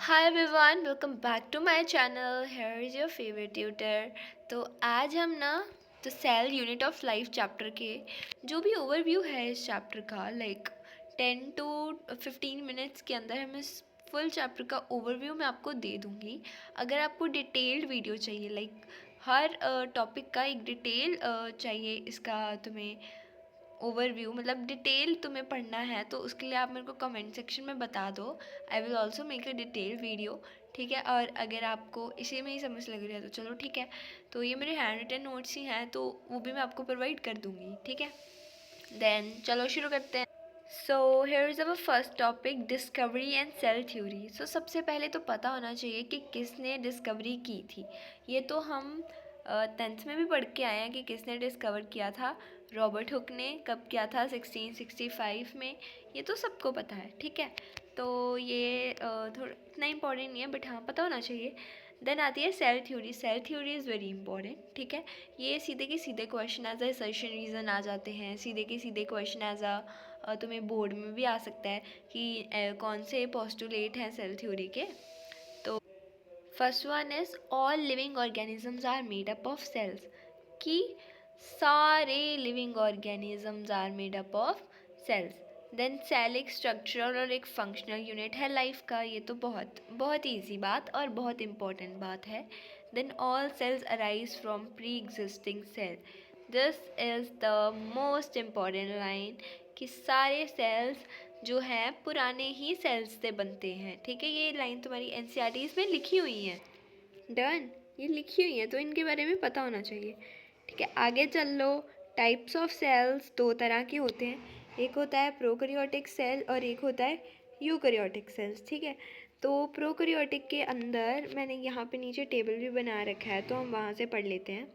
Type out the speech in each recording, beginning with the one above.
Hi everyone, welcome back to my channel. Here is your favourite tutor. तो आज हम ना cell unit of life chapter के जो भी ओवरव्यू है इस चैप्टर का 10 to 15 मिनट्स के अंदर हम इस फुल चैप्टर का ओवरव्यू मैं आपको दे दूँगी। अगर आपको डिटेल्ड वीडियो चाहिए हर टॉपिक का एक डिटेल चाहिए, इसका तुम्हें ओवरव्यू मतलब डिटेल तुम्हें पढ़ना है तो उसके लिए आप मेरे को कमेंट सेक्शन में बता दो। I will also make a detail video, ठीक है। और अगर आपको इसी में ही समझ लग रही है तो चलो ठीक है। तो ये मेरे हैंड रिटन नोट्स ही हैं तो वो भी मैं आपको प्रोवाइड कर दूँगी, ठीक है। देन चलो शुरू करते हैं। So here is our first topic, discovery and cell theory. So सबसे पहले तो पता होना चाहिए कि किसने डिस्कवरी की थी। ये तो हम 10th में भी पढ़ के आए हैं कि किसने डिस्कवर किया था। रॉबर्ट हुक ने कब किया था? 1665 में। ये तो सबको पता है, ठीक है। तो ये थोड़ा इतना इम्पॉर्टेंट नहीं है, बट हाँ पता होना चाहिए। देन आती है cell theory. Cell theory is very important, ठीक है। ये सीधे के सीधे क्वेश्चन एज असर्शन रीज़न आ जाते हैं। सीधे के सीधे क्वेश्चन एज तुम्हें बोर्ड में भी आ सकता है कि कौन से पोस्टुलेट हैं सेल थ्योरी के। तो first one is all living organisms are made up of cells, कि सारे living organisms are made up of cells. Then cell एक स्ट्रक्चरल और एक फंक्शनल यूनिट है लाइफ का। ये तो बहुत बहुत ईजी बात और बहुत इम्पॉर्टेंट बात है। Then all cells arise from pre existing cell. This is the most important line कि सारे सेल्स जो हैं पुराने ही सेल्स से बनते हैं, ठीक है। ये लाइन तुम्हारी एनसीईआरटीज़ में लिखी हुई है। डन, ये लिखी हुई है तो इनके बारे में पता होना चाहिए, ठीक है। आगे चल लो। टाइप्स ऑफ सेल्स दो तरह के होते हैं, एक होता है प्रोकैरियोटिक सेल और एक होता है यूकैरियोटिक सेल्स, ठीक है। तो प्रोकैरियोटिक के अंदर मैंने यहाँ पे नीचे टेबल भी बना रखा है तो हम वहाँ से पढ़ लेते हैं।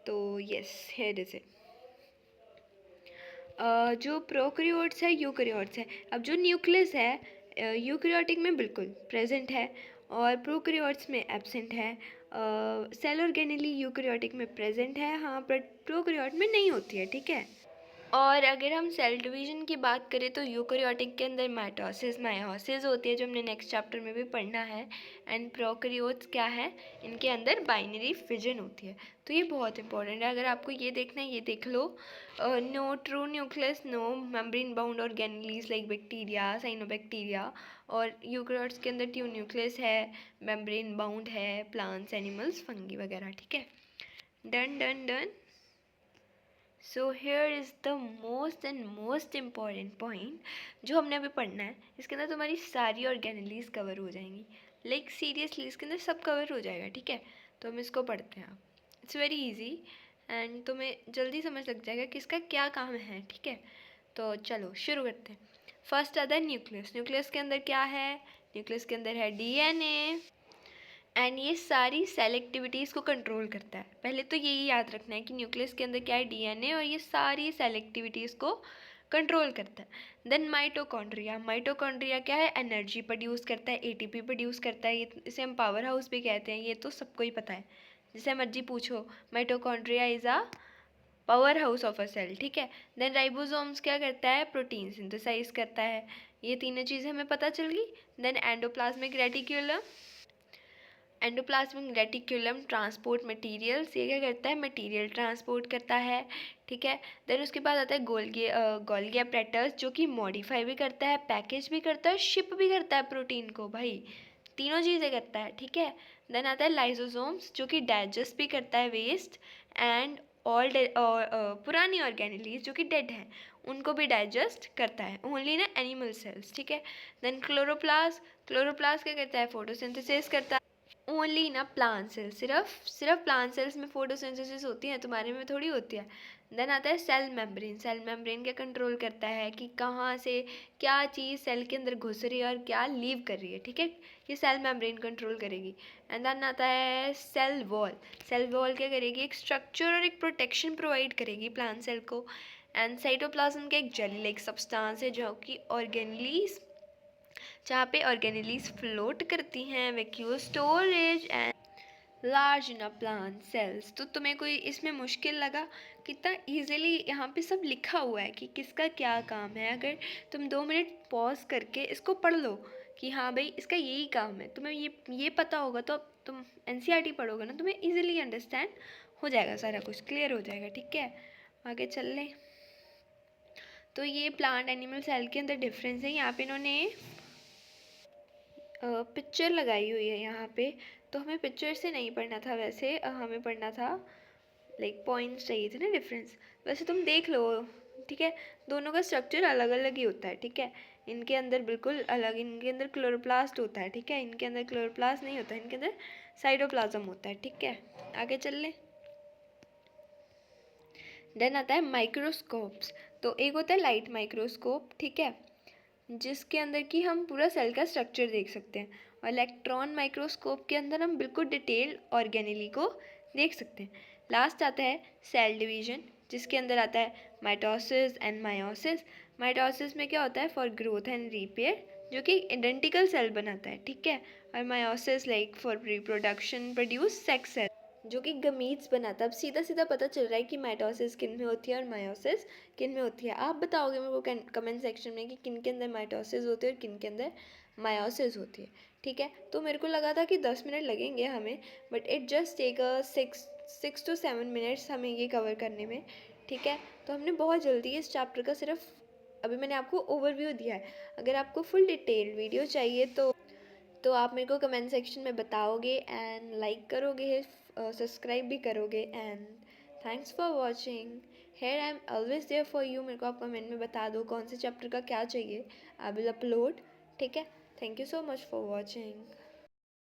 तो यस, हियर इज इट। जो प्रोकैरियोट्स है यूकैरियोट्स है। अब जो न्यूक्लियस है यूकैरियोटिक में बिल्कुल प्रेजेंट है और प्रोकैरियोट्स में एब्सेंट है। सेल ऑर्गेनेली यूकैरियोटिक में प्रेजेंट है, हाँ, बट प्रोकैरियोट में नहीं होती है, ठीक है। और अगर हम सेल डिवीजन की बात करें तो यूकैरियोटिक के अंदर माइटोसिस मायोसिस होती है जो हमने नेक्स्ट चैप्टर में भी पढ़ना है। एंड प्रोकैरियोट्स क्या है, इनके अंदर बाइनरी फिजन होती है। तो ये बहुत इंपॉर्टेंट है। अगर आपको ये देखना है ये देख लो, no true nucleus, no membrane bound organelles like bacteria, cyanobacteria. और यूकैरियोट्स के अंदर ट्रू न्यूक्लियस है, मेम्ब्रेन बाउंड है, प्लांट्स, एनिमल्स, फंगी वगैरह, ठीक है। Done done done. So here is the most important point जो हमने अभी पढ़ना है। इसके अंदर तुम्हारी सारी ऑर्गेनेलीज कवर हो जाएंगी, सीरियसली इसके अंदर सब कवर हो जाएगा, ठीक है। तो हम इसको पढ़ते हैं। इट्स वेरी इजी एंड तुम्हें जल्दी समझ लग जाएगा कि इसका क्या काम है, ठीक है। तो चलो शुरू करते हैं। फर्स्ट आता है न्यूक्लियस। न्यूक्लियस के अंदर क्या है? न्यूक्लियस के अंदर है डीएनए एंड ये सारी सेल एक्टिविटीज़ को कंट्रोल करता है। पहले तो यही याद रखना है कि न्यूक्लियस के अंदर क्या है, डीएनए, और ये सारी सेल एक्टिविटीज़ को कंट्रोल करता है। Then mitochondria. माइटोकॉन्ड्रिया क्या है? एनर्जी प्रोड्यूस करता है, एटीपी प्रोड्यूस करता है। ये इसे हम पावर हाउस भी कहते हैं, ये तो सबको ही पता है, जिसे मर्जी पूछो। Mitochondria is a power house of a cell, ठीक है। देन राइबोसोम्स क्या करता है? प्रोटीन सिंथेसाइज करता है। ये तीनों चीज़ें हमें पता चल गई। Then endoplasmic reticulum. Endoplasmic reticulum transport materials, ये क्या करता है? मटेरियल ट्रांसपोर्ट करता है, ठीक है। देन उसके बाद आता है गोल्गी अपैरेटस जो कि मॉडिफाई भी करता है, पैकेज भी करता है, शिप भी करता है प्रोटीन को, भाई तीनों चीज़ें करता है, ठीक है। देन आता है लाइसोसोम्स जो कि डाइजेस्ट भी करता है वेस्ट एंड ऑल पुरानी ऑर्गेनेलीज जो कि डेड हैं उनको भी डाइजेस्ट करता है, ओनली ना एनिमल सेल्स, ठीक है। Then chloroplast. क्लोरोप्लास्ट क्या करता है? फोटोसिंथेसिस करता है, ओनली ना प्लांट सेल्स, सिर्फ प्लांट सेल्स में फोटोसिंथेसिस होती है, तुम्हारे में थोड़ी होती है। देन आता है सेल मेम्ब्रेन। सेल मेम्ब्रेन क्या कंट्रोल करता है कि कहाँ से क्या चीज़ सेल के अंदर घुस रही है और क्या लीव कर रही है, ठीक है। ये सेल मेम्ब्रेन कंट्रोल करेगी। एंड देन आता है सेल वॉल। सेल वॉल क्या करेगी? एक स्ट्रक्चर और एक प्रोटेक्शन प्रोवाइड करेगी प्लांट सेल को। एंड साइटोप्लाज्म का एक जेली लाइक सब्सटेंस है जो कि ऑर्गेनलीज, जहाँ पे ऑर्गेनेलीज फ्लोट करती हैं, vacuum storage and large in plant cells. तो तुम्हें कोई इसमें मुश्किल लगा? कितना इजीली यहाँ पे सब लिखा हुआ है कि किसका क्या काम है। अगर तुम 2 मिनट पॉज करके इसको पढ़ लो कि हाँ भाई इसका यही काम है। तुम्हें ये पता होगा तो अब तुम एनसीईआरटी पढ़ोगे ना, तुम्हें इजीली अंडरस्टैंड हो जाएगा, सारा कुछ क्लियर हो जाएगा। ठीक है, आगे चल लें। तो ये प्लांट एनिमल सेल के अंदर डिफरेंस है। यहाँ पे इन्होंने पिक्चर लगाई हुई है यहाँ पे, तो हमें पिक्चर से नहीं पढ़ना था वैसे, हमें पढ़ना था लाइक पॉइंट्स चाहिए थे ना डिफरेंस। वैसे तुम देख लो, ठीक है, दोनों का स्ट्रक्चर अलग अलग ही होता है। ठीक है, इनके अंदर बिल्कुल अलग, इनके अंदर क्लोरोप्लास्ट होता है। ठीक है, इनके अंदर क्लोरोप्लास्ट नहीं होता है, इनके अंदर साइटोप्लाज्म होता है। ठीक है, आगे चल लें। देन आता है माइक्रोस्कोप्स। तो एक होता है लाइट माइक्रोस्कोप, ठीक है, जिसके अंदर की हम पूरा सेल का स्ट्रक्चर देख सकते हैं। और इलेक्ट्रॉन माइक्रोस्कोप के अंदर हम बिल्कुल डिटेल ऑर्गेनेली को देख सकते हैं। लास्ट आता है सेल डिवीजन, जिसके अंदर आता है माइटोसिस एंड मायोसिस। माइटोसिस में क्या होता है, फॉर ग्रोथ एंड रिपेयर, जो कि आइडेंटिकल सेल बनाता है। ठीक है, और meiosis like for reproduction, produce sex cell, जो कि गमीट्स बनाता है। अब सीधा सीधा पता चल रहा है कि माइटोसिस किन में होती है और मायोसिस किन में होती है। आप बताओगे मेरे को कमेंट सेक्शन में कि किन के अंदर माइटोसिस होती है और किन के अंदर मायोसिस होती है। ठीक है, तो मेरे को लगा था कि 10 मिनट लगेंगे हमें, but it just take 6 to 7 minutes हमें ये कवर करने में। ठीक है, तो हमने बहुत जल्दी इस चैप्टर का सिर्फ अभी मैंने आपको ओवरव्यू दिया है। अगर आपको फुल डिटेल वीडियो चाहिए तो आप मेरे को कमेंट सेक्शन में बताओगे एंड लाइक करोगे, सब्सक्राइब भी करोगे। And thanks for watching. Here I am always there for you. मेरे को आप कमेंट में बता दो कौन से चैप्टर का क्या चाहिए, आई विल अपलोड। ठीक है, thank you so much for watching.